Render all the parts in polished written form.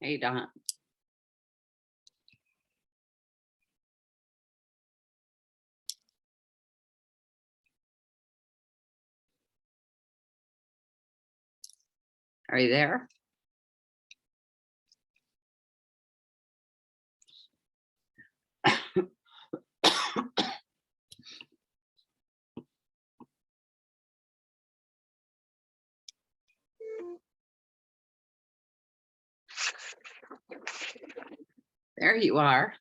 Hey, Don. Are you there? There you are.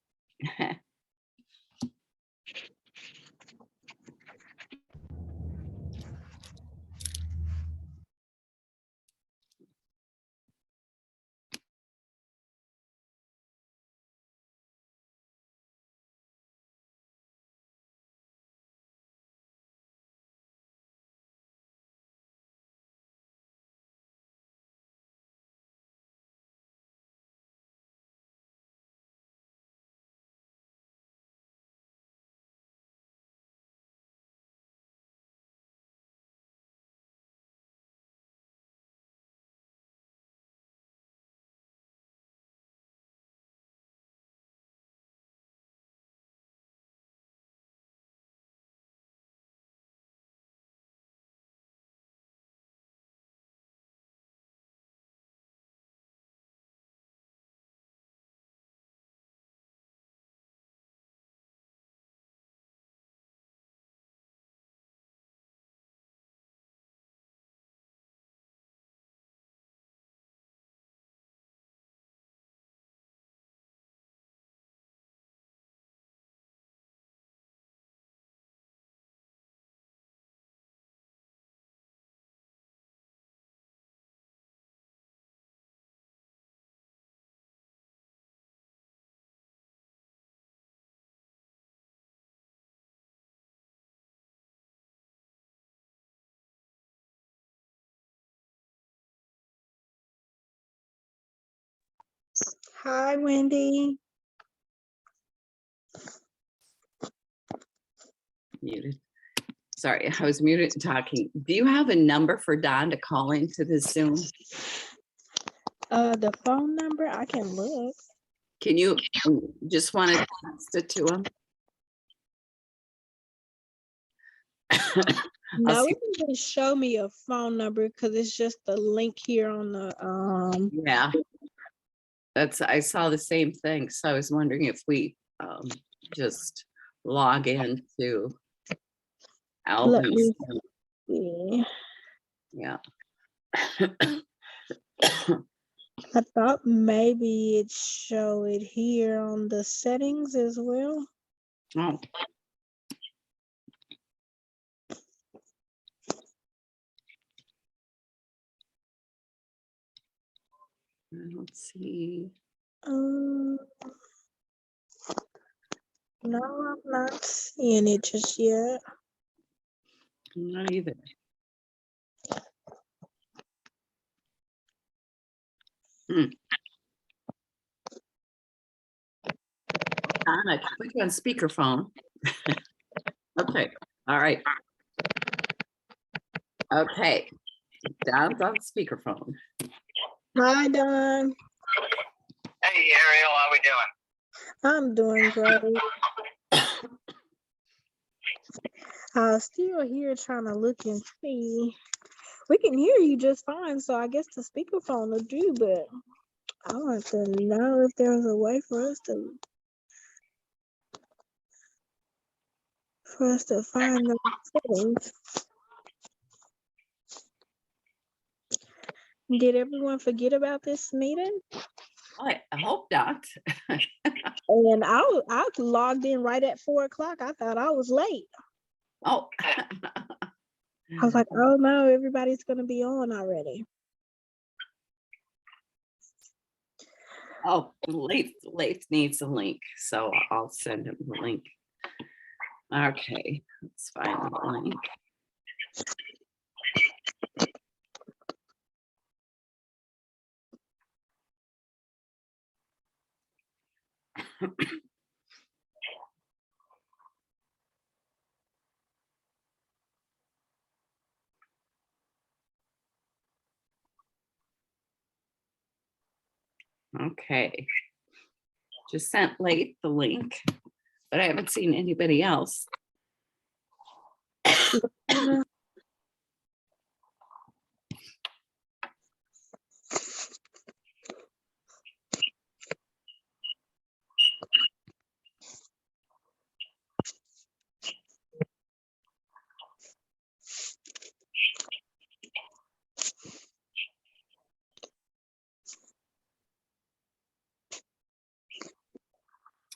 Hi, Wendy. Muted. Sorry, I was muted and talking. Do you have a number for Don to call into this Zoom? The phone number, I can look. Can you just want to text it to him? No, it doesn't show me a phone number because it's just the link here on the Yeah, I saw the same thing. So I was wondering if we just log into let Alvin's. me see. Yeah. I thought maybe it show it here on the settings as well. Oh. Let's see. No, I'm not seeing it just yet. Not either. Don, I can put you on speakerphone. Okay. All right. Okay. Don's on speakerphone. Hi, Don. Hey, Ariel, how we doing? I'm doing great. I was still here trying to look and see. We can hear you just fine, so I guess the speakerphone will do, but I want to know if there's a way for us to find the settings. Did everyone forget about this meeting? I hope not. And I logged in right at 4 o'clock. I thought I was late. Oh. I was like, oh no, everybody's gonna be on already. Oh, Leif needs a link, so I'll send him the link. Okay, let's find the link. Okay. Just sent late the link, but I haven't seen anybody else.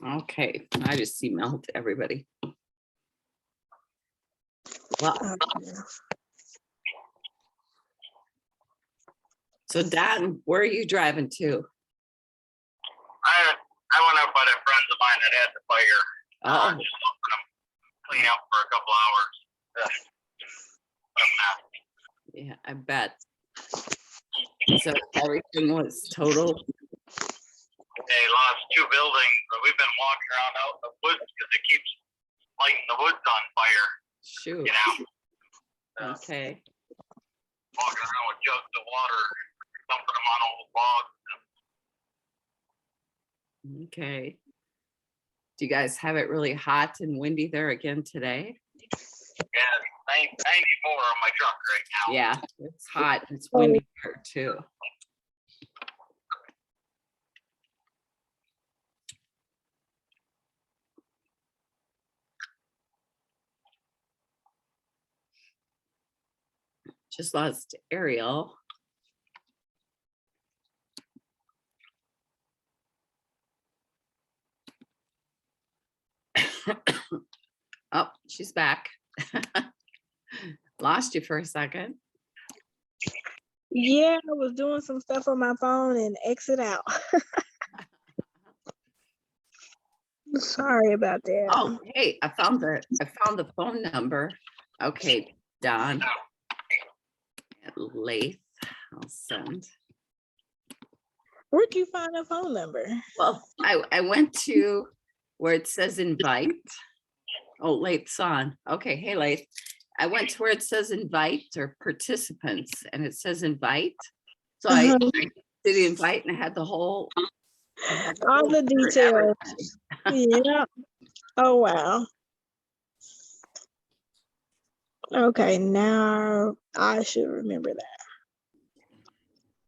Okay, I just emailed everybody. Well, so Don, where are you driving to? I went up by the friends of mine that had the fire. Oh, Just helping them clean up for a couple hours. yeah, I bet. So everything was total. They lost 2 buildings, but we've been walking around out in the woods because it keeps lighting the woods on fire. Shoot. You know, Okay. walking around with jugs of water, dumping them on old logs. Okay. Do you guys have it really hot and windy there again today? Yeah, 94 on my truck right now. Yeah, it's hot. It's windy here too. Just lost Ariel. Oh, she's back. Lost you for a second. Yeah, I was doing some stuff on my phone and exit out. Sorry about that. Oh, hey, I found the phone number. Okay, Don. At Lath, I'll send. Where'd you find a phone number? Well, I went to where it says invite. Oh, Lath's on. Okay, hey Lath. I went to where it says invite or participants and it says invite. So I did the invite and I had the whole All the details. Yeah. Oh, wow. Okay, now I should remember that.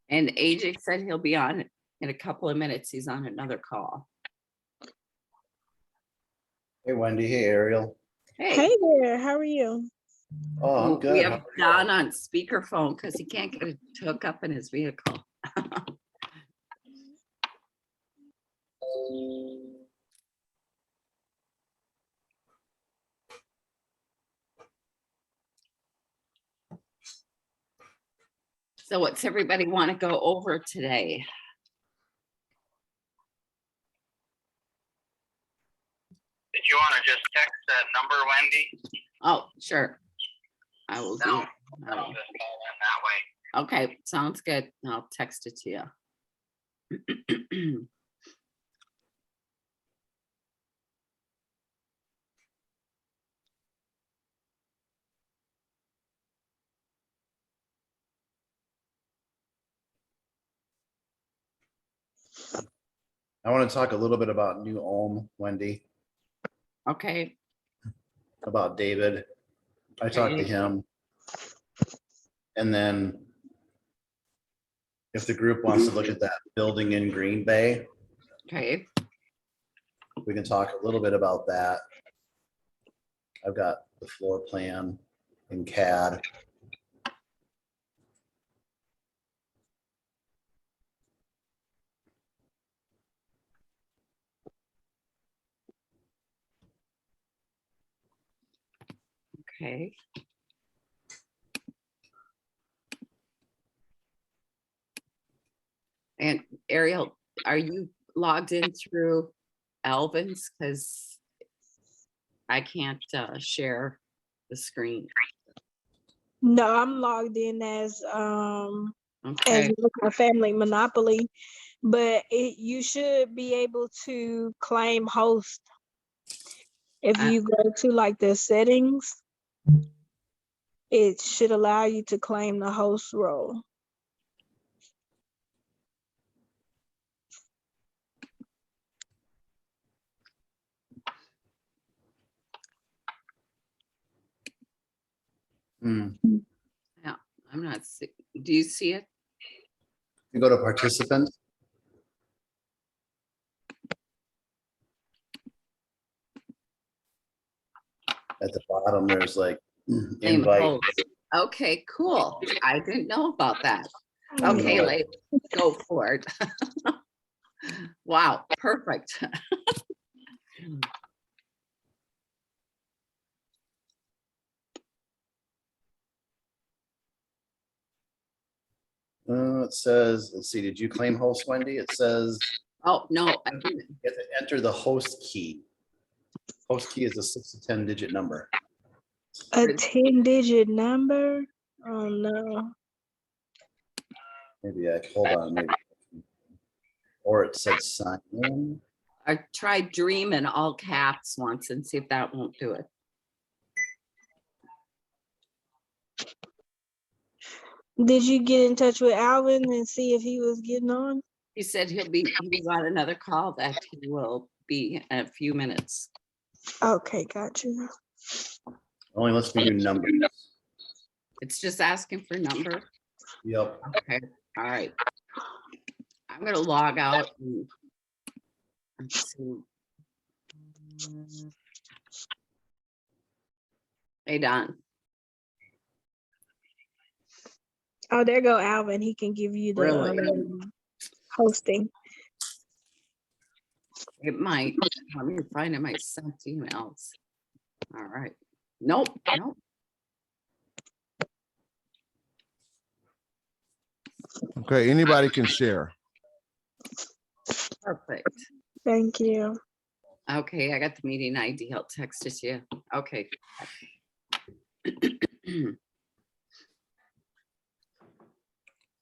And AJ said he'll be on in a couple of minutes. He's on another call. Hey Wendy, hey Ariel. Hey there, how are you? Oh, I'm We good. have Don on speakerphone because he can't get it to hook up in his vehicle. So what's everybody want to go over today? Did you want to just text that number, Wendy? Oh, sure. I will do. No, I'll just call in that way. Okay, sounds good. I'll text it to you. I want to talk a little bit about New Ulm, Wendy, Okay, about David. I talked to Okay. him. And then if the group wants to look at that building in Green Bay, okay, we can talk a little bit about that. I've got the floor plan in CAD. okay. And Ariel, are you logged in through Alvin's? Because I can't share the screen. No, I'm logged in as Okay, a family monopoly, but you should be able to claim host if you go to like the settings. It should allow you to claim the host role. Mm. Yeah, I'm not, do you see it? You go to participants. At the bottom, there's like Name invite. host. Okay, cool. I didn't know about that. Mm. Okay, Yeah. Leif, go for it. Wow, perfect. It says, let's see, did you claim host, Wendy? It says Oh, no, I didn't. you have to enter the host key. Host key is a 6 to 10 digit number. A 10-digit number? Oh no. Maybe hold on, maybe. Or it said sign in. I tried dream in all caps once and see if that won't do it. Did you get in touch with Alvin and see if he was getting on? He said he got another call that he will be in a few minutes. Okay, got you. Only lets me do numbers. It's just asking for number. Yep. Okay, all right. I'm gonna log out and let's see. Hey, Don. Oh, there go Alvin. He can give you the Really? hosting. It might. Let me find in my sent emails. All right. Nope. Nope. Okay, anybody can share. Perfect. Thank you. Okay, I got the meeting ID. I'll text it to you. Okay.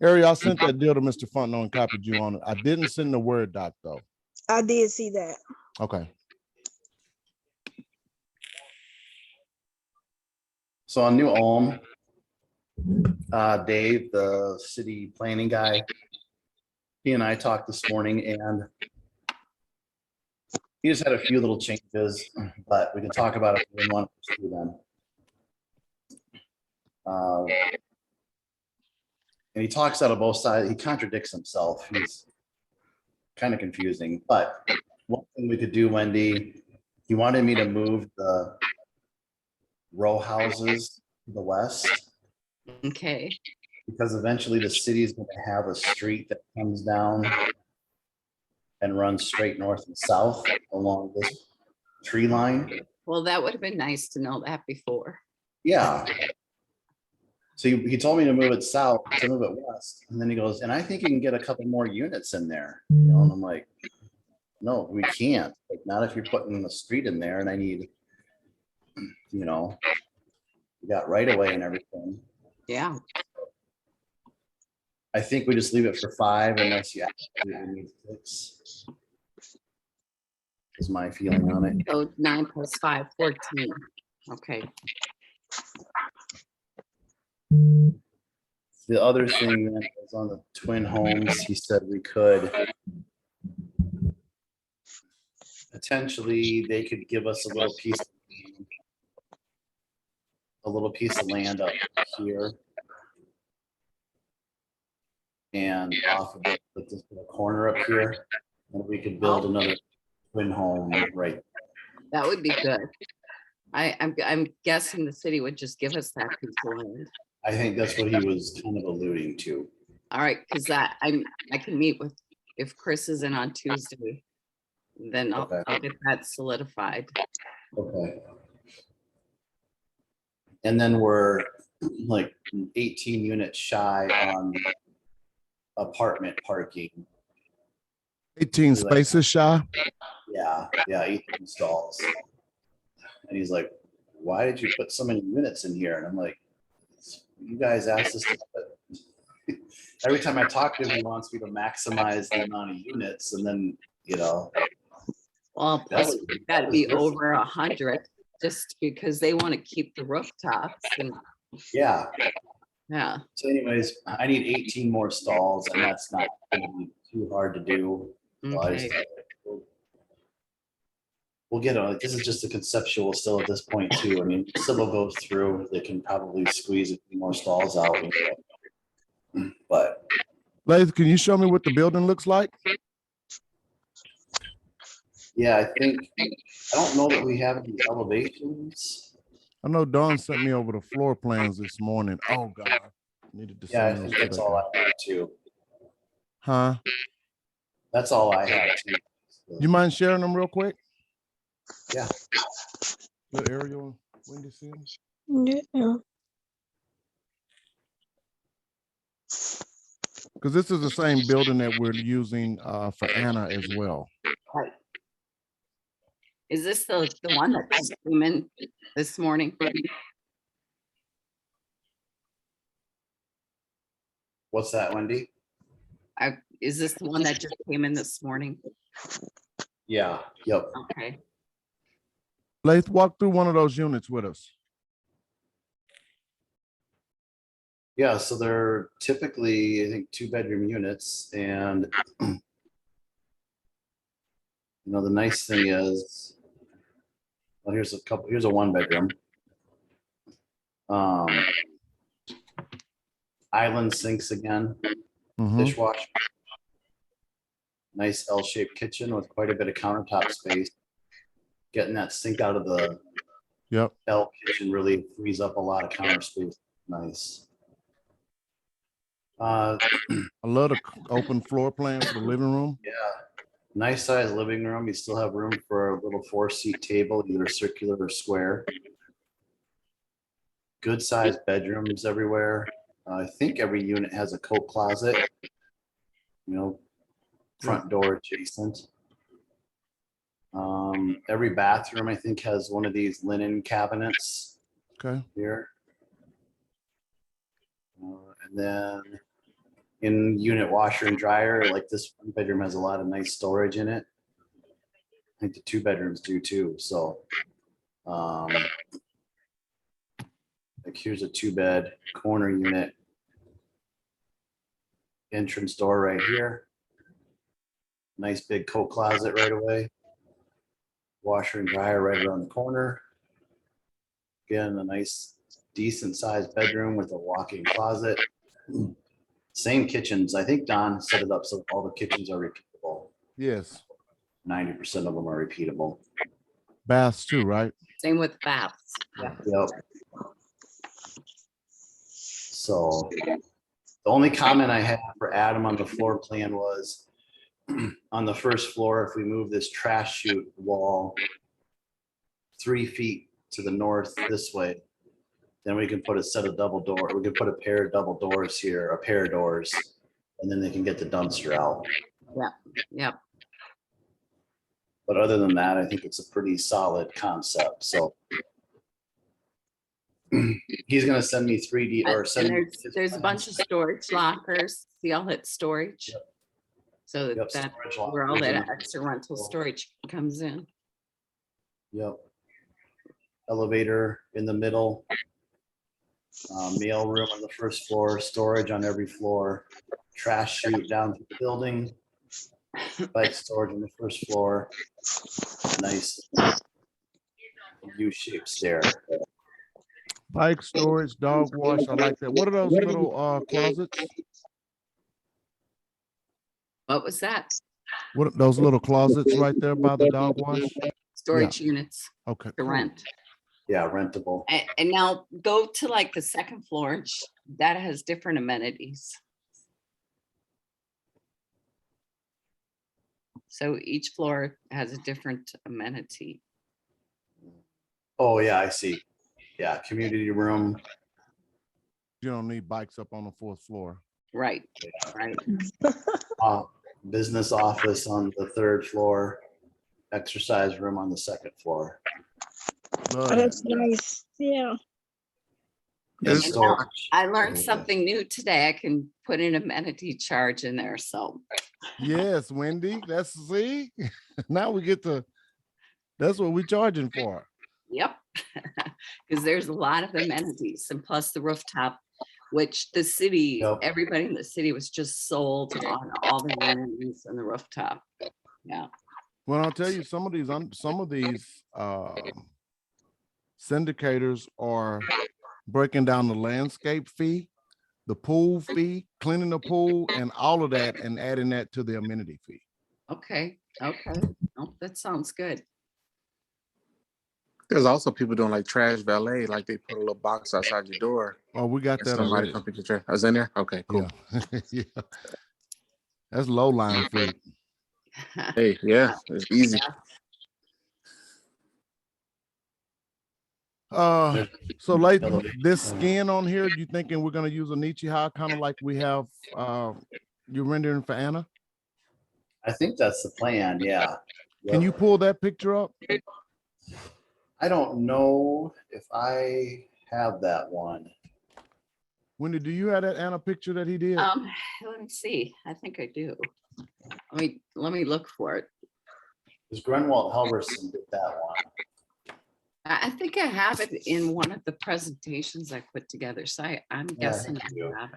Harry, I sent that deal to Mr. Fontenot and copied you on it. I didn't send the Word doc though. I did see that. Okay. So on New Ulm, Dave, the city planning guy, he and I talked this morning, and he just had a few little changes, but we can talk about it if we want to pursue them. And he talks out of both sides. He contradicts himself. He's kind of confusing. But one thing we could do, Wendy, he wanted me to move the row houses to the west, Okay. because eventually the city is going to have a street that comes down and runs straight north and south along this tree line. Well, that would have been nice to know that before. Yeah. So he told me to move it south, to move it west. And then he goes, and I think you can get a couple more units in there. You know, and I'm like, no, we can't. Like, not if you're putting a street in there, and I need, you know, you got right away and everything. Yeah. I think we just leave it for 5 unless you absolutely need 6. Is my feeling on it. So 9 + 5, 14. Okay. The other thing that was on the twin homes, he said we could potentially, they could give us a little piece of land up here. And off of it, like this little corner up here, and we could build another twin home right. That would be good. I'm guessing the city would just give us that piece of land. I think that's what he was kind of alluding to. All right, because I can meet with, if Chris is in on Tuesday, then I'll get that solidified. Okay. And then we're like 18 units shy on apartment parking. 18 spaces shy. Yeah, 18 stalls. And he's like, why did you put so many units in here? And I'm like, you guys asked us to put. Every time I talk to him, he wants me to maximize the amount of units, and then, you know. Well, plus we've got to be over 100 just because they want to keep the rooftops. And yeah. Yeah. So anyways, I need 18 more stalls, and that's not going to be too hard to do. So Okay. we'll get on, this is just a conceptual still at this point too. I mean, civil goes through, they can probably squeeze a few more stalls out. But Lath, can you show me what the building looks like? yeah, I think, I don't know that we have any elevations. I know Dawn sent me over the floor plans this morning. Oh God, needed to Yeah, I send those think to that's that all guy. I have too. Huh? That's all I have too. You mind sharing them real quick? Yeah. Let Ariel, Wendy see them? Yeah. Because this is the same building that we're using for Anna as well. Right. Is this the one that just came in this morning? What's that, Wendy? Is this the one that just came in this morning? Yeah, yep. Okay. Lath, walk through one of those units with us. Yeah, so they're typically, I think, 2-bedroom units, and you know, the nice thing is, well, here's a 1-bedroom. Island sinks again, Mhm. dishwasher. Nice L-shaped kitchen with quite a bit of countertop space. Getting that sink out of the Yep. L kitchen really frees up a lot of counter space. Nice. I love the open floor plan for the living room. Yeah, nice size living room. You still have room for a little 4-seat table, either circular or square. Good sized bedrooms everywhere. I think every unit has a coat closet, you know, front door adjacent. Every bathroom, I think, has one of these linen cabinets Okay. here. And then in unit washer and dryer, like this one bedroom has a lot of nice storage in it. I think the 2 bedrooms do too. So like here's a 2-bed corner unit. Entrance door right here. Nice big coat closet right away. Washer and dryer right around the corner. Again, a nice decent sized bedroom with a walk-in closet. Same kitchens. I think Don set it up so all the kitchens are repeatable. Yes. 90% of them are repeatable. Baths too, right? Same with baths. Yeah. Yep. So the only comment I had for Adam on the floor plan was on the first floor, if we move this trash chute wall 3 feet to the north this way, then we can put a set of double door. We could put a pair of double doors here, a pair of doors, and then they can get the dumpster out. Yep. But other than that, I think it's a pretty solid concept. So he's going to send me 3D or send. And there's a bunch of storage lockers. See all that storage? Yep. So Yep, that's storage where all lockers that and- extra rental storage comes in. Yep. Elevator in the middle. Mail room on the first floor, storage on every floor, trash chute down to the building, bike storage on the first floor. Nice U-shaped stair. Bike storage, dog wash. I like that. What are those little closets? What was that? What are those little closets right there by the dog wash? Storage units Okay. to cool. rent. Yeah, rentable. And now go to like the second floor, and that has different amenities. So each floor has a different amenity. Oh, yeah, I see. Yeah, community room. You don't need bikes up on the 4th floor. Right, right. Business office on the 3rd floor. Exercise room on the 2nd floor. Love Oh, that. that's nice. Yeah. And And now storage. I learned something new today. I can put an amenity charge in there, so. Yes, Wendy. That's see. Now we get to. That's what we're charging for. Yep. Because there's a lot of amenities, and plus the rooftop, which the city, Yep. everybody in the city was just sold on all the amenities and the rooftop. Yeah. Well, I'll tell you, some of these syndicators are breaking down the landscape fee, the pool fee, cleaning the pool, and all of that, and adding that to the amenity fee. Okay, okay. Oh, that sounds good. There's also people doing like trash valet, like they put a little box outside your door. Oh, we got And that somebody already. come pick your trash. I was in there. Okay, cool. Yeah. Yeah. That's low line fruit. Hey, yeah, it's easy. So like this skin on here, you thinking we're gonna use a Nichiha kind of like we have you're rendering for Anna? I think that's the plan. Yeah. Can you pull that picture up? I don't know if I have that one. Wendy, do you have that Anna picture that he did? Let me see. I think I do. Let me look for it. Because Grenwald Helverson did that one. I think I have it in one of the presentations I put together. So I'm guessing I you do. have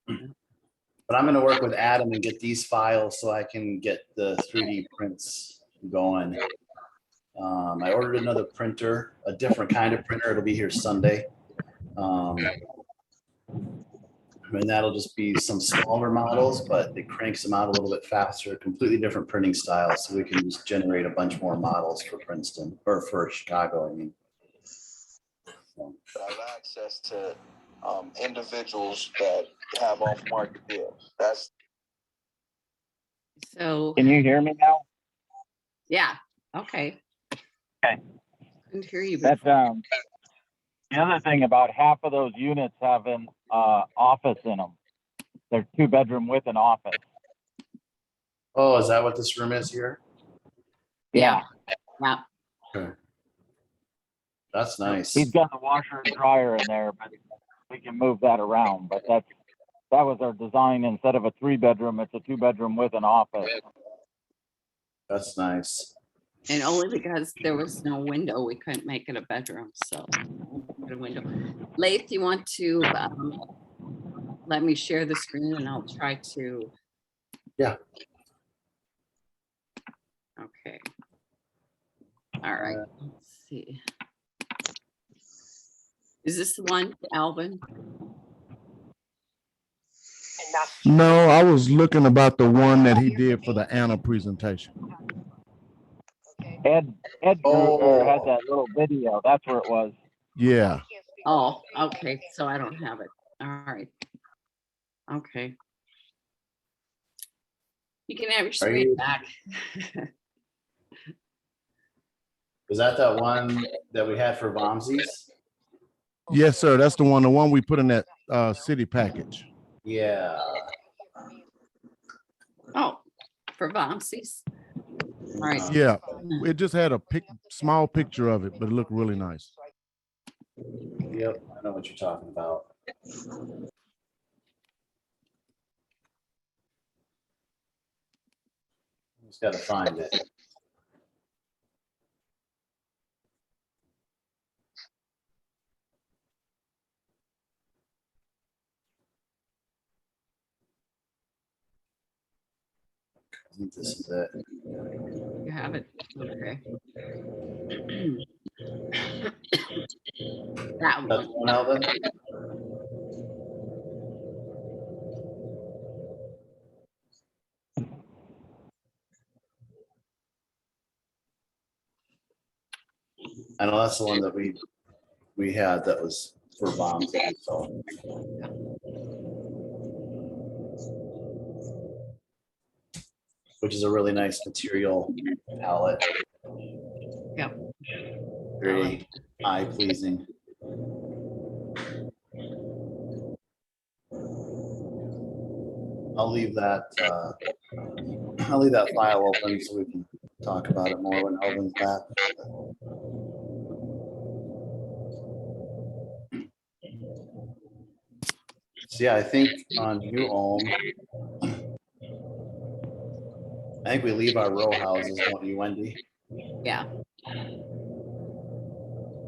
it. But I'm going to work with Adam and get these files so I can get the 3D prints going. I ordered another printer, a different kind of printer. It'll be here Sunday. And that'll just be some smaller models, but it cranks them out a little bit faster, completely different printing style. So we can just generate a bunch more models for Princeton or for Chicago, I mean. So. I have access to individuals that have off-market deals. That's. So, Can you hear me now? yeah, okay. Okay. Couldn't hear you That's before. the other thing about half of those units have an office in them. They're 2-bedroom with an office. Oh, is that what this room is here? Yeah. Yeah. Okay. That's nice. He's got the washer and dryer in there, but we can move that around. But that was our design. Instead of a 3-bedroom, it's a 2-bedroom with an office. That's nice. And only because there was no window, we couldn't make it a bedroom. So put a window. Leif, you want to let me share the screen and I'll try to. Yeah. Okay. All right. Let's see. Is this the one, Alvin? No, I was looking about the one that he did for the Anna presentation. Ed had that little video. That's where it was. Yeah. Oh, okay. So I don't have it. All right. Okay. You can have your screen back. Was that one that we had for Vomsies? Yes, sir. That's the one we put in that city package. Yeah. Oh, for Vomsies. All right. Yeah. It just had a small picture of it, but it looked really nice. Yep, I know what you're talking about. Just got to find it. I think this is it. You have it. Okay. That That's one. one, Alvin. I know that's the one that we had that was for bombs. So. Which is a really nice material palette. Yep. Very eye pleasing. I'll leave that file open so we can talk about it more when Alvin's back. So yeah, I think on New Ulm, I think we leave our row houses, don't you, Wendy? Yeah.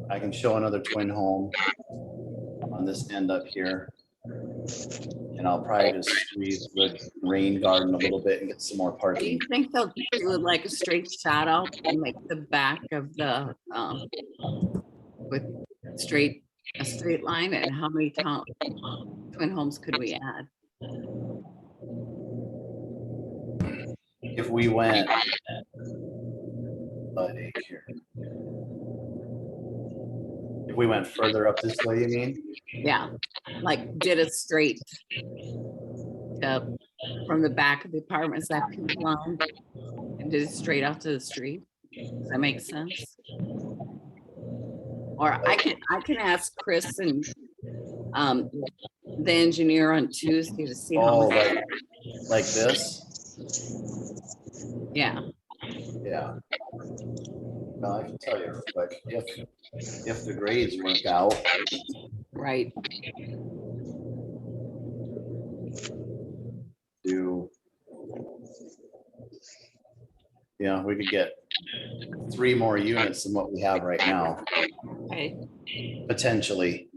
I can show another twin home on this end up here. And And I'll probably just squeeze the rain garden a little bit and get some more Do parking. you think they'll do like a straight shot out and make the back of the, with a straight line, and how many twin homes could we add? If we went, here. If we went further up this way, you mean? Yeah, like did a straight from the back of the apartments, that pink line, and did it straight out to the street. Does that make sense? Or I can ask Chris and the engineer on Tuesday to see Oh, how much. like this? Yeah, Yeah. Well, I can tell you real quick, if the grades work out, right. we could get 3 more units than what we have right now, Okay. potentially.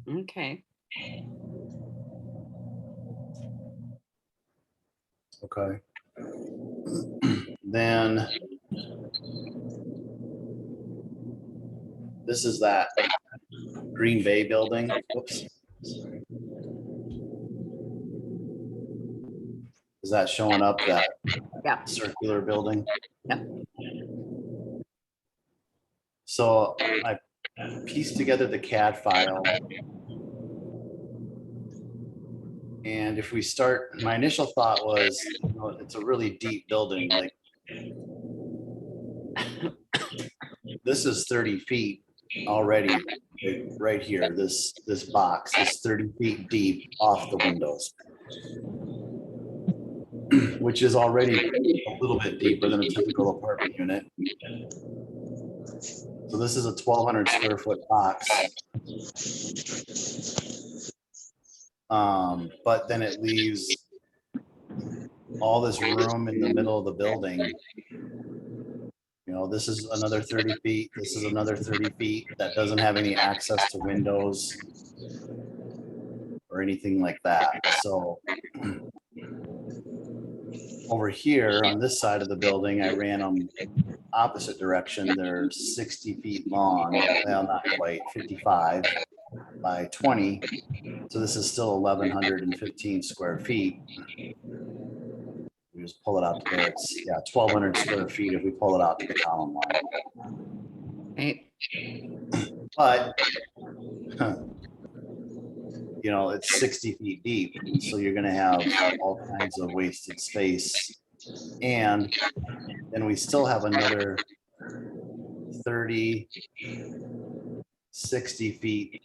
Okay. Okay. Then this is that Green Bay building. Whoops. Is that showing up, that Yeah. circular building? Yep. So I pieced together the CAD file. And if we start, my initial thought was, it's a really deep building. Like this is 30 feet already right here. This box is 30 feet deep off the windows, which is already a little bit deeper than a typical apartment unit. So this is a 1,200 square foot box. But then it leaves all this room in the middle of the building. This is another 30 feet. This is another 30 feet that doesn't have any access to windows or anything like that. So over here on this side of the building, I ran them opposite direction. They're 60 feet long. Well, not quite, 55 by 20. So this is still 1,115 square feet. We just pull it out to there. It's 1,200 square feet if we pull it out to the column line. Right. But it's 60 feet deep, so you're going to have all kinds of wasted space. And then we still have another 30, 60 feet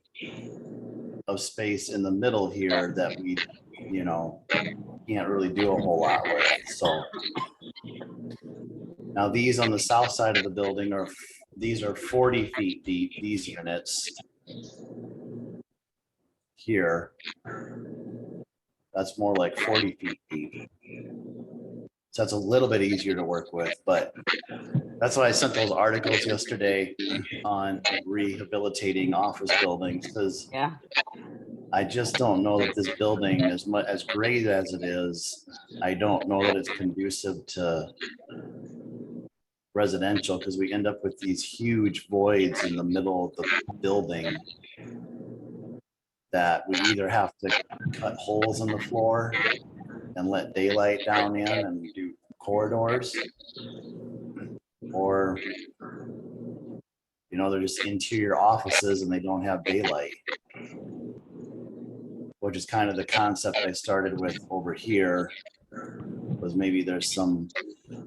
of space in the middle here that we, can't really do a whole lot with. So now these on the south side of the building are 40 feet deep, these units here. That's more like 40 feet deep. So that's a little bit easier to work with, but that's why I sent those articles yesterday on rehabilitating office buildings, because Yeah. I just don't know that this building, as great as it is, I don't know that it's conducive to residential, because we end up with these huge voids in the middle of the building that we either have to cut holes in the floor and let daylight down in and do corridors, or they're just interior offices and they don't have daylight, which is kind of the concept I started with over here. Was maybe there's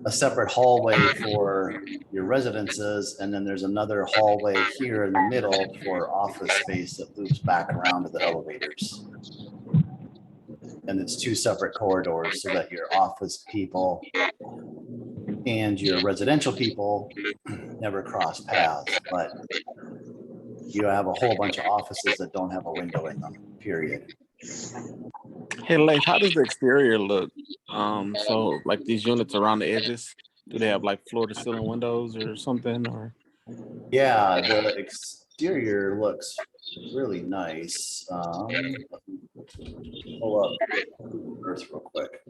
a separate hallway for your residences, and then there's another hallway here in the middle for office space that loops back around to the elevators. And it's 2 separate corridors so that your office people and your residential people never cross paths, but you have a whole bunch of offices that don't have a window in them, period. Hey, Leif, how does the exterior look? So like these units around the edges, do they have like floor to ceiling windows or something? Or Yeah, exterior looks really nice. Pull up Earth real quick.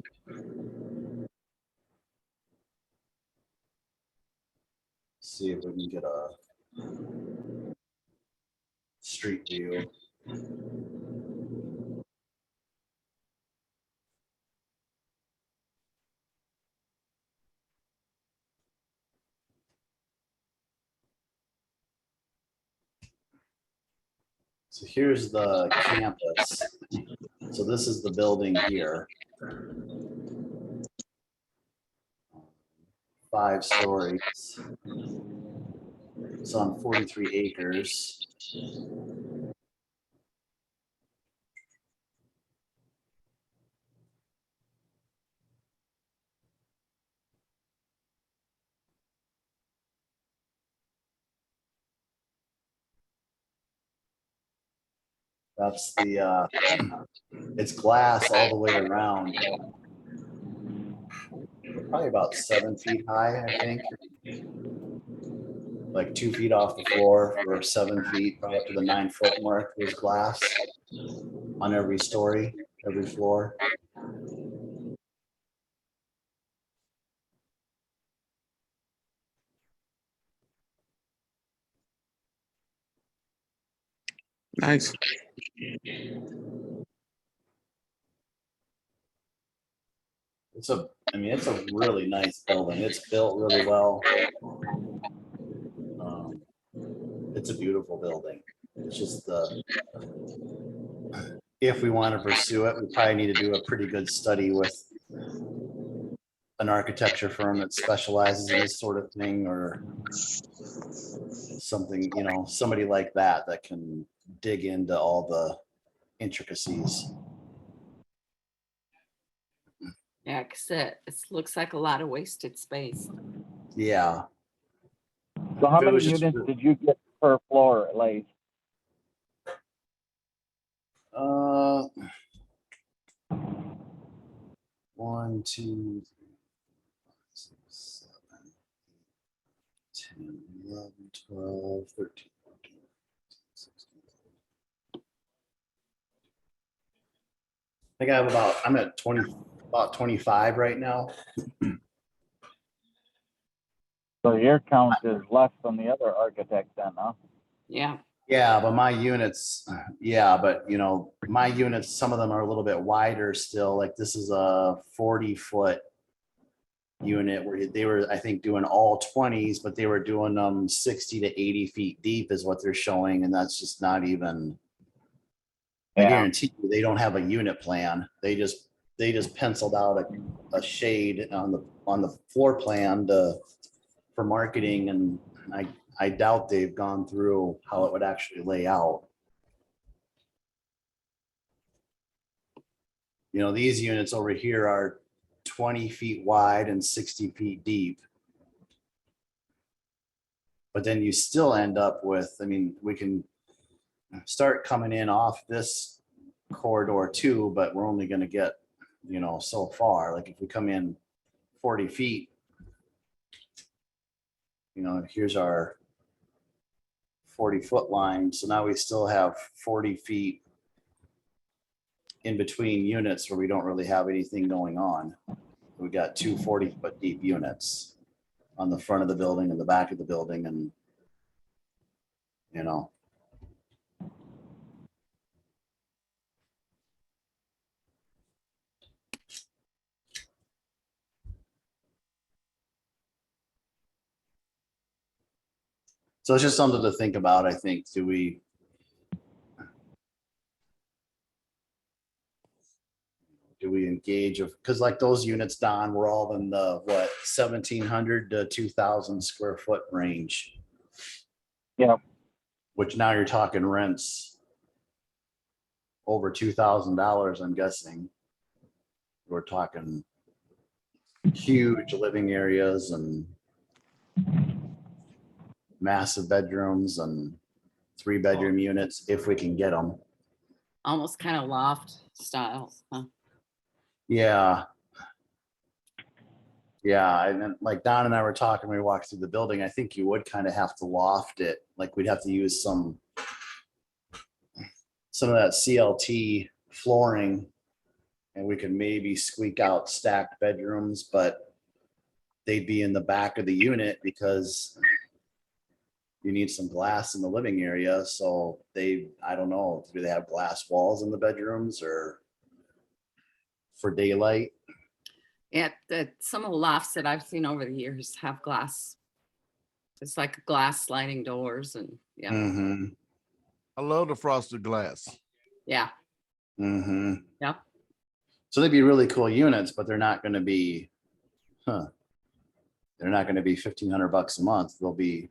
See if we can get a street view. So here's the campus. So this is the building here. 5 stories. It's on 43 acres. That's the, it's glass all the way around. Probably about 7 feet high, I think. Like 2 feet off the floor or 7 feet, probably up to the 9-foot mark. There's glass on every story, every floor. Nice. I mean, it's a really nice building. It's built really well. It's a beautiful building. It's just if we want to pursue it, we probably need to do a pretty good study with an architecture firm that specializes in this sort of thing, or something, you know, somebody like that that can dig into all the intricacies. Yeah, because it looks like a lot of wasted space. Yeah. So how If it many was just- units did you get per floor at least? Uh, 1, 2, 3, 5, 6, 7, 10, 11, 12, 13, 14, 16. I think I'm at 20, about 25 right now. So your count is less than the other architect then, huh? Yeah. Yeah, but my units, yeah, but you know, my units, some of them are a little bit wider still. Like this is a 40-foot unit where they were, I think, doing all 20s, but they were doing them 60 to 80 feet deep is what they're showing. And that's just not even, I Yeah. guarantee you, they don't have a unit plan. They just penciled out a shade on the floor plan for marketing. And I doubt they've gone through how it would actually lay out. You know, these units over here are 20 feet wide and 60 feet deep. But then you still end up with, I mean, we can start coming in off this corridor too, but we're only going to get, you know, so far. Like if we come in 40 feet, you know, here's our 40-foot line. So now we still have 40 feet in between units where we don't really have anything going on. We got 2 40-foot deep units on the front of the building and the back of the building, and you know. So it's just something to think about, I think. Do we engage of, because like those units, Don, were all in the what, 1,700 to 2,000 square foot range. Yeah. Which now you're talking rents over $2,000, I'm guessing. We're talking huge living areas and massive bedrooms and 3-bedroom units if we can get them. Almost kind of loft style. Huh? Yeah. Yeah, and then like Don and I were talking, we walked through the building. I think you would kind of have to loft it. Like we'd have to use some of that CLT flooring, and we could maybe squeak out stacked bedrooms, but they'd be in the back of the unit because you need some glass in the living area. So I don't know, do they have glass walls in the bedrooms or for daylight? Yeah, some of the lofts that I've seen over the years have glass. It's like glass sliding doors and yeah, Mm-hmm. I love the frosted glass. yeah, Mm-hmm. yeah. So they'd be really cool units, but they're not gonna be, they're not gonna be $1,500 a month. They'll be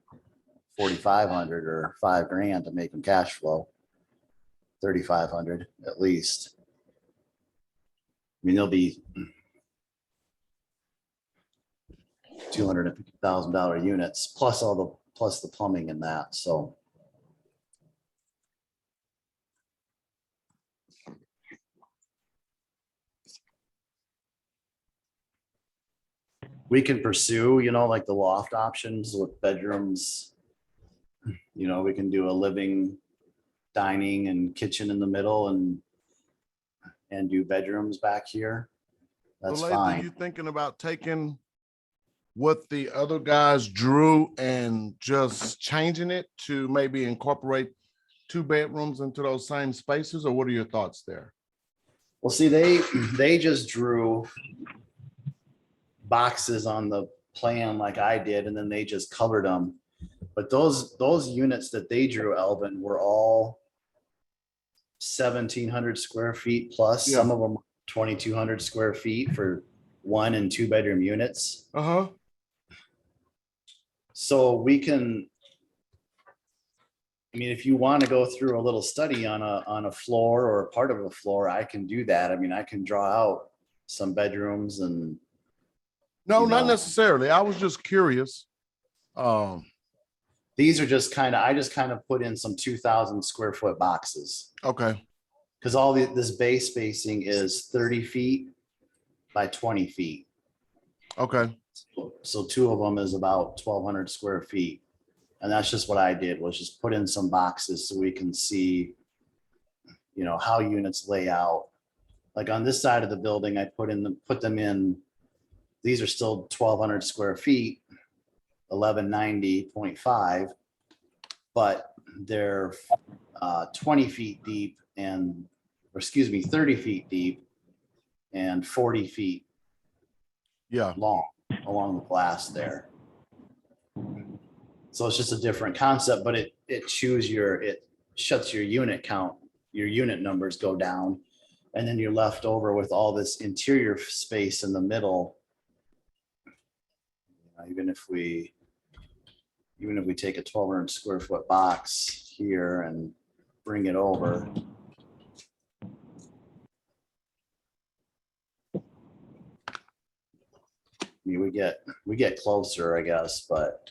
4,500 or $5,000 to make them cash flow. 3,500 at least. I mean, they'll be $250,000 units plus the plumbing and that. So we can pursue, like the loft options with bedrooms. We can do a living, dining, and kitchen in the middle, and do bedrooms back here. That's So, Lathan, fine. you thinking about taking what the other guys drew and just changing it to maybe incorporate 2 bedrooms into those same spaces, or what are your thoughts there? Well, see, they just drew boxes on the plan like I did, and then they just colored them. But those units that they drew, Elvin, were all 1,700 square feet plus. Yeah. Some of them 2,200 square feet for 1 and 2 bedroom units. Uh-huh. So we can, I mean, if you want to go through a little study on a floor or a part of a floor, I can do that. I mean, I can draw out some bedrooms and. No, not necessarily. I was just curious. These are just I just kind of put in some 2,000 square foot boxes. Okay. Because this bay spacing is 30 feet by 20 feet. Okay. So 2 of them is about 1,200 square feet. And that's just what I did, was just put in some boxes so we can see, how units lay out. Like on this side of the building, I put them in, these are still 1,200 square feet, 1190.5, but they're 20 feet deep 30 feet deep and 40 feet long along the glass there. So it's just a different concept, but it shuts your unit count, your unit numbers go down, and then you're left over with all this interior space in the middle. Even if we take a 1,200 square foot box here and bring it over. I mean, we get closer, I guess, but.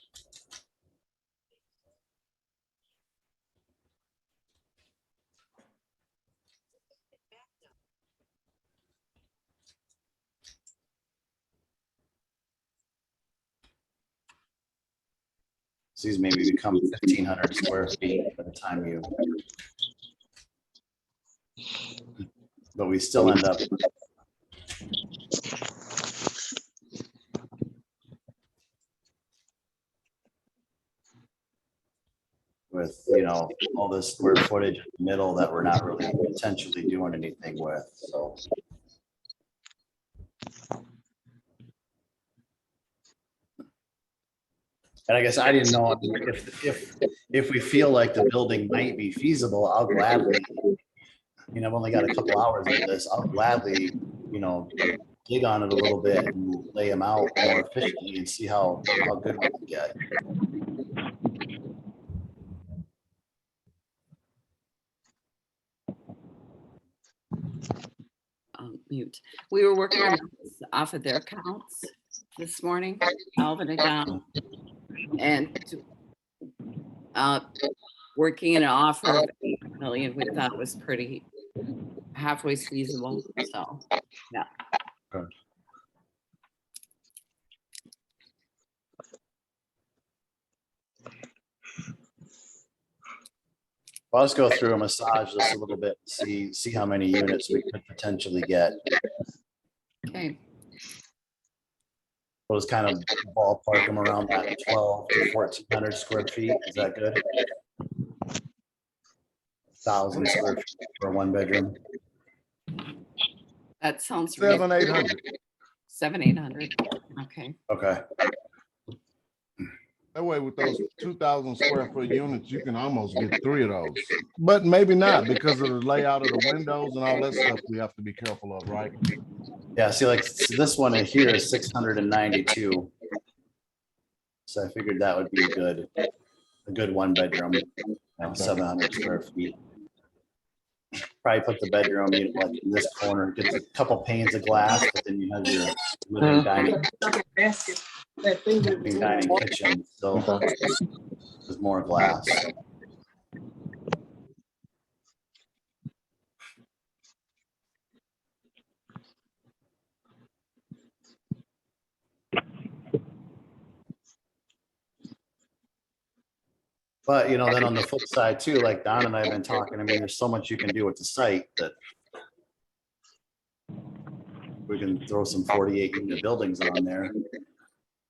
These maybe become 1,500 square feet by the time but we still end up with, all this square footage in the middle that we're not really potentially doing anything with, so. And I guess I didn't know if we feel like the building might be feasible, I'll gladly, I've only got a couple hours of this, I'll gladly, dig on it a little bit and lay them out more efficiently and see how good we can get. Mute. We were working on this off of their counts this morning, Alvin and Don, and working an offer of 8 million we thought was pretty halfway feasible. So yeah. Okay. Well, let's go through and massage this a little bit, see how many units we could potentially get. Okay, We'll just kind of ballpark them around that 12 to 1,400 square feet. Is that good? 1,000 square feet for a one bedroom. that sounds 700-800. 700-800. Okay, Okay. That way with those 2,000 square foot units, you can almost get 3 of those, but maybe not because of the layout of the windows and all that stuff we have to be careful of, right? Yeah, see, like this one in here is 692. So I figured that would be a good one bedroom, 700 square feet. Probably put the bedroom, like in this corner, gets a couple panes of glass, but then you have your living dining kitchen, so there's more glass. But then on the flip side too, like Don and I have been talking, I mean, there's so much you can do with the site that we can throw some 48 unit buildings on there.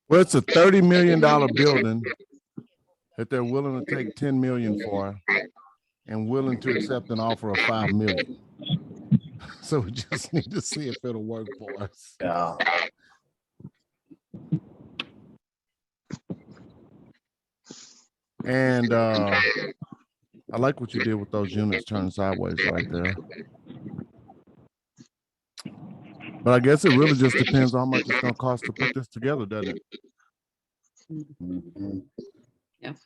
Well, it's a $30 million building that they're willing to take 10 million for and willing to accept an offer of 5 million. So we just need to see if it'll work for us. Yeah. And I like what you did with those units turned sideways right there. But I guess it really just depends on how much it's going to cost to put this together, doesn't it? Mhm. Yep.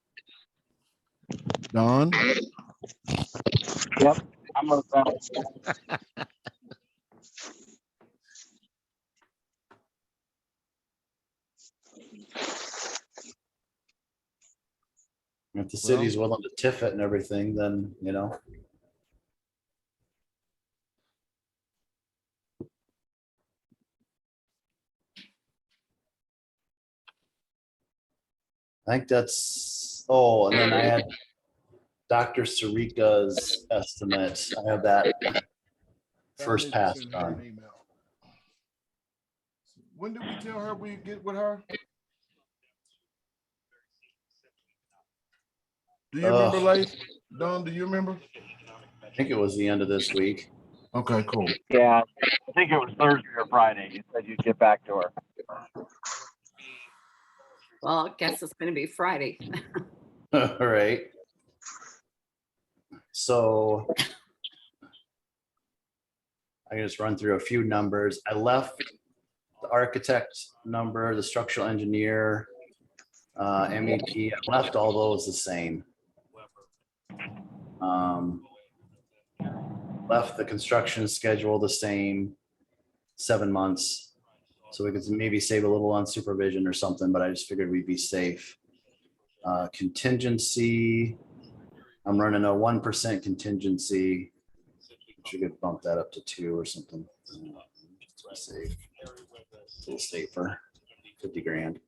Don? Yep, I'm gonna. If the city's willing to TIF it and everything, then, I think that's, and then I had Dr. Sarika's estimate. I have that first pass done. When did we tell her we get with her? Do you remember, Lath? Don, do you remember? I think it was the end of this week. Okay, cool. Yeah, I think it was Thursday or Friday. You said you'd get back to her. well, I guess it's gonna be Friday. All right. So I can just run through a few numbers. I left the architect number, the structural engineer, MEP. I left all those the same. Left the construction schedule the same, 7 months. So we could maybe save a little on supervision or something, but I just figured we'd be safe. Contingency, I'm running a 1% contingency. We could bump that up to 2 or something. Just to be safe. A little safer, 50 grand.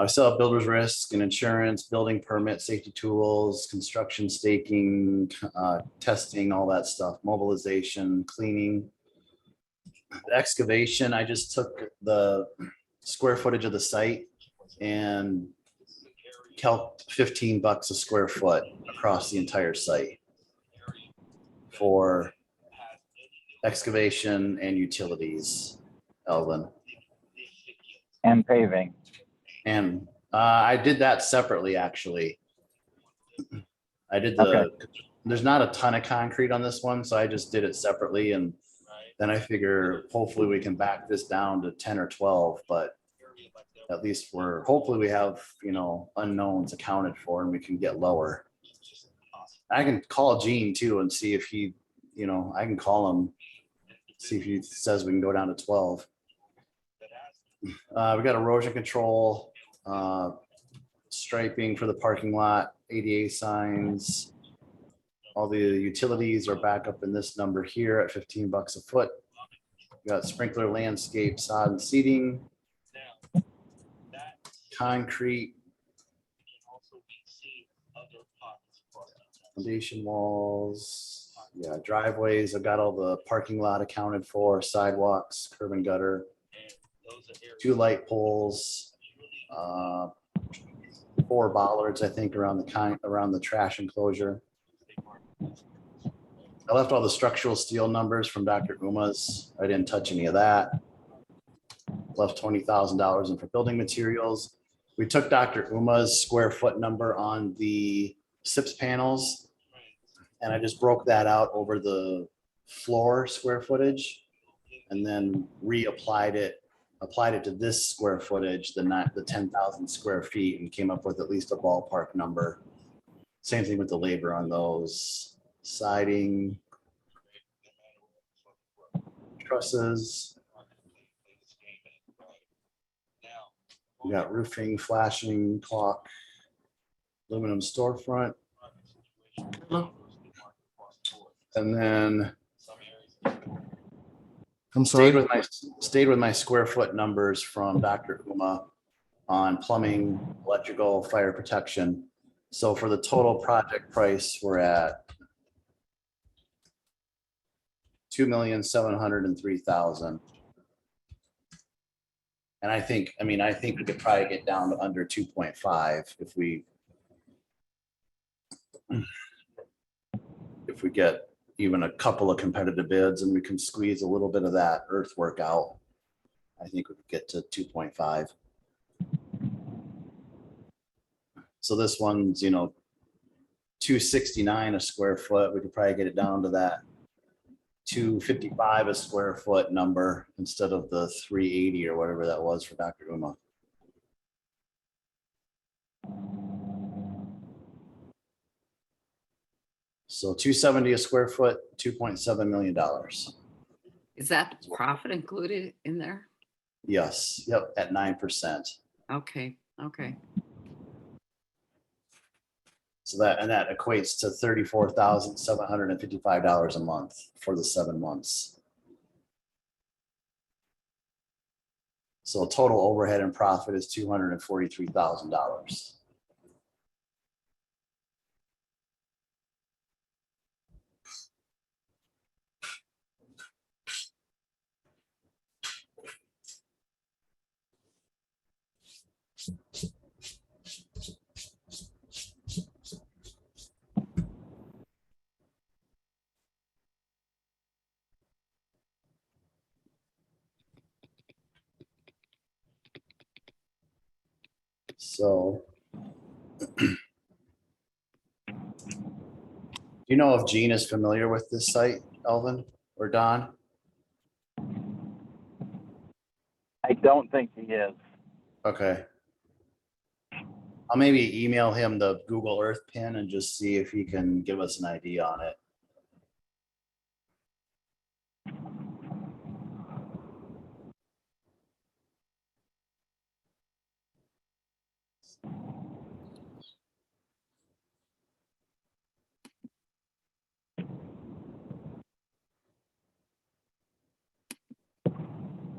We still have builder's risk and insurance, building permit, safety tools, construction staking, testing, all that stuff, mobilization, cleaning. The excavation, I just took the square footage of the site and calculated $15 a square foot across the entire site for excavation and utilities, Elvin. And paving. And I did that separately, actually. I did there's not a ton of concrete on this one, so I just did it separately. And then I figure hopefully we can back this down to 10 or 12, but at least hopefully we have, unknowns accounted for and we can get lower. I can call Gene too and see if he, I can call him, see if he says we can go down to 12. We got erosion control, striping for the parking lot, ADA signs. All the utilities are back up in this number here at $15 a foot. We got sprinkler, landscape, sod and seating, concrete, Foundation walls, yeah, driveways. I've got all the parking lot accounted for, sidewalks, curb and gutter, 2 light poles, 4 bollards, I think, around the trash enclosure. I left all the structural steel numbers from Dr. Uma's. I didn't touch any of that. Left $20,000 in for building materials. We took Dr. Uma's square foot number on the SIPS panels, and I just broke that out over the floor square footage, and then applied it to this square footage, the 10,000 square feet, and came up with at least a ballpark number. Same thing with the labor on those. Siding, trusses. We got roofing, flashing, clock, aluminum storefront. And then I'm sorry. stayed with my square foot numbers from Dr. Uma on plumbing, electrical, fire protection. So for the total project price, we're at $2,703,000. And I think we could probably get down to under 2.5 if we get even a couple of competitive bids and we can squeeze a little bit of that earthwork out. I think we could get to 2.5. So this one's, $269 a square foot. We could probably get it down to that $255 a square foot number instead of the $380 or whatever that was for Dr. Uma. So $270 a square foot, $2.7 million. Is that profit included in there? Yes, yep, at 9%. Okay. So that equates to $34,755 a month for the 7 months. So total overhead and profit is $243,000. So, do you know if Gene is familiar with this site, Elvin or Don? I don't think he is. Okay. I'll maybe email him the Google Earth pin and just see if he can give us an idea on it.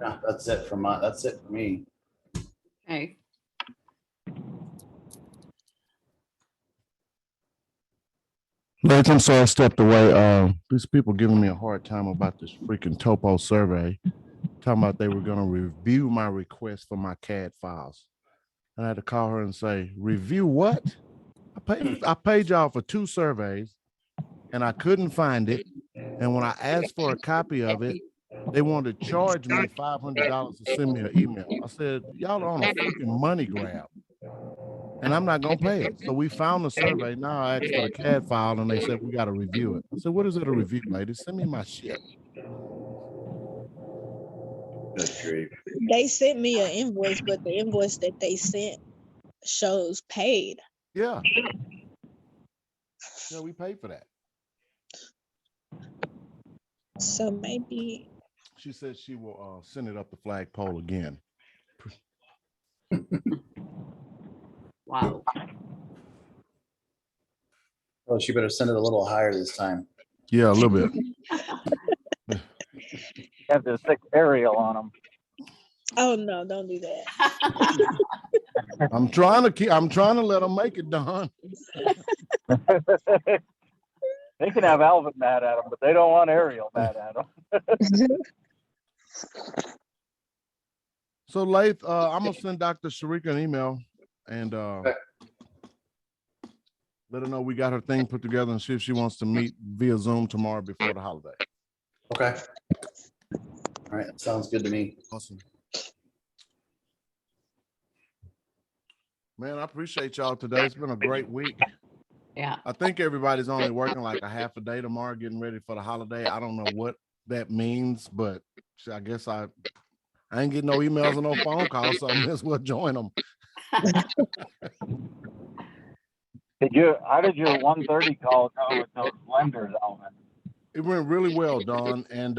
Yeah, that's it for me. Okay. Lex, I'm sorry I stepped away. These people giving me a hard time about this freaking topo survey, talking about they were going to review my request for my CAD files. And I had to call her and say, review what? I paid y'all for 2 surveys and I couldn't find it. And when I asked for a copy of it, they wanted to charge me $500 to send me an email. I said, y'all are on a freaking money grab. And I'm not going to pay it. So we found the survey. Now I asked for the CAD file and they said, we got to review it. I said, what is it a review, lady? Send me my shit. Good grief. They sent me an invoice, but the invoice that they sent shows paid. Yeah. Yeah, we paid for that. So maybe. She said she will send it up the flagpole again. Wow. Oh, she better send it a little higher this time. Yeah, a little bit. Have the 6 aerial on them. Oh no, don't do that. I'm trying to let them make it, Don. They can have Alvin mad at them, but they don't want Ariel mad at them. So Lath, I'm gonna send Dr. Sharika an email and let her know we got her thing put together and see if she wants to meet via Zoom tomorrow before the holiday. Okay. All right, that sounds good to me. Awesome. Man, I appreciate y'all today. It's been a great week. Yeah. I think everybody's only working like a half a day tomorrow, getting ready for the holiday. I don't know what that means, but I guess I ain't getting no emails or no phone calls, so I may as well join them. How did your 1:30 call go with those lenders, Alvin? It went really well, Don, and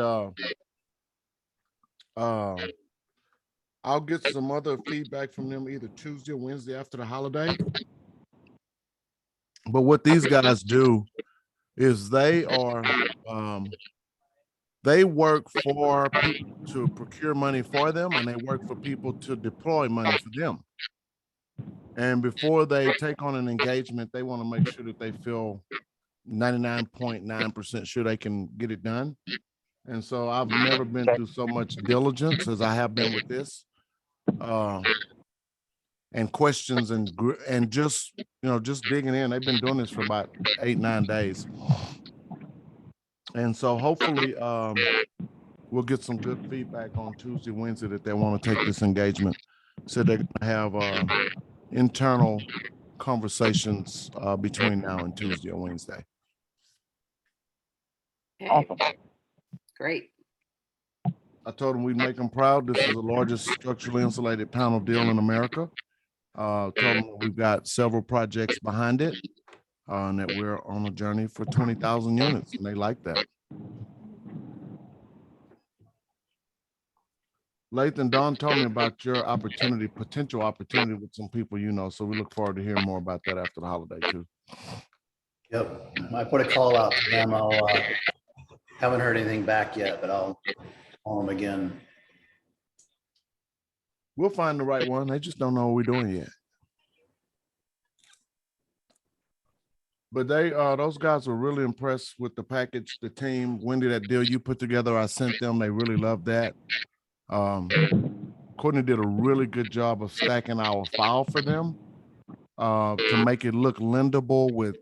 I'll get some other feedback from them either Tuesday or Wednesday after the holiday. But what these guys do is they work for people to procure money for them, and they work for people to deploy money for them. And before they take on an engagement, they want to make sure that they feel 99.9% sure they can get it done. And so I've never been through so much diligence as I have been with this, and questions and just, just digging in. They've been doing this for about 8-9 days. And so hopefully we'll get some good feedback on Tuesday, Wednesday that they want to take this engagement. So they're going to have internal conversations between now and Tuesday or Wednesday. Okay, Awesome. great. I told them we'd make them proud. This is the largest structurally insulated panel deal in America. Told them that we've got several projects behind it, and that we're on a journey for 20,000 units, and they like that. Lathan, Don told me about your potential opportunity with some people so we look forward to hearing more about that after the holiday too. Yep, I put a call out to them. I'll haven't heard anything back yet, but I'll call them again. We'll find the right one. They just don't know what we're doing yet. But those guys were really impressed with the package, the team. Wendy, that deal you put together, I sent them. They really loved that. Courtney did a really good job of stacking our file for them to make it look lendable with,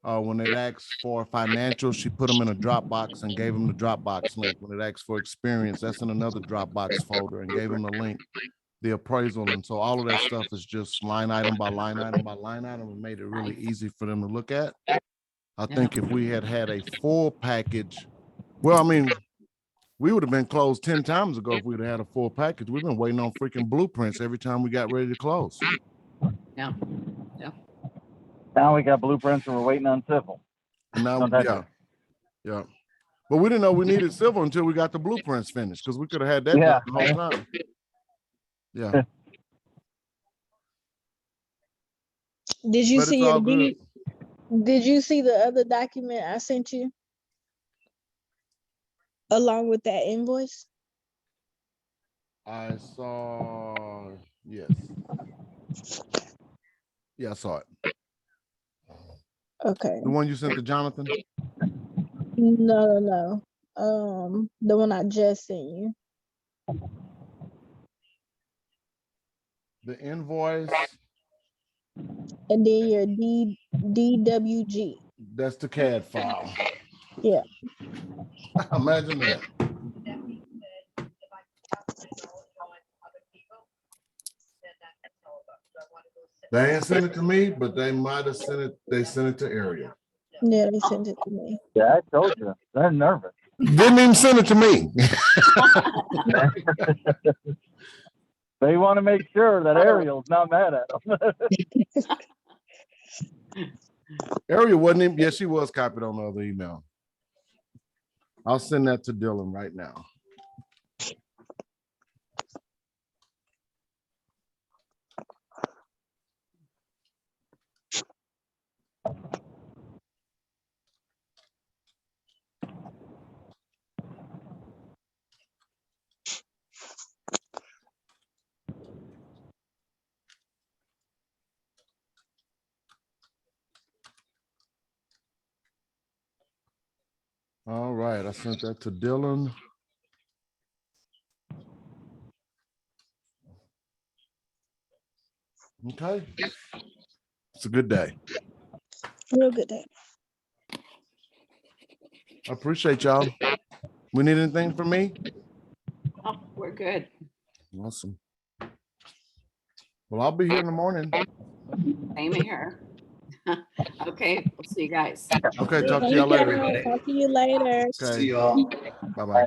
when it asked for financials, she put them in a Dropbox and gave them the Dropbox link. When it asked for experience, that's in another Dropbox folder and gave them the link, the appraisal. And so all of that stuff is just line item by line item by line item, and made it really easy for them to look at. I think if we had a full package, well, I mean, we would have been closed 10 times ago if we'd have had a full package. We've been waiting on freaking blueprints every time we got ready to close. Yeah. Now we got blueprints and we're waiting on civil. And now, yeah. But we didn't know we needed civil until we got the blueprints finished, because we could have had that done the whole time. Yeah. Did you But see it's all it? good. Did you see the other document I sent you? Along with that invoice? I saw, yes. Yeah, I saw it. Okay. The one you sent to Jonathan? No. The one I just sent you. The invoice. And then your DWG. That's the CAD file. Yeah. Imagine that. They ain't sent it to me, but they might have sent it. They sent it to Ariel. Yeah, they sent it to me. Yeah, I told you. They're nervous. Didn't even send it to me. They want to make sure that Ariel's not mad at them. Ariel wasn't even, yes, she was copied on the other email. I'll send that to Dylan right now. All right, I sent that to Dylan. Okay. It's a good day. Real good day. I appreciate y'all. We need anything from me? Oh, we're good. Awesome. Well, I'll be here in the morning. Same here. Okay, we'll see you guys. Okay, talk to Thank y'all later. y'all. Talk to you later. Okay. See you all. Bye-bye.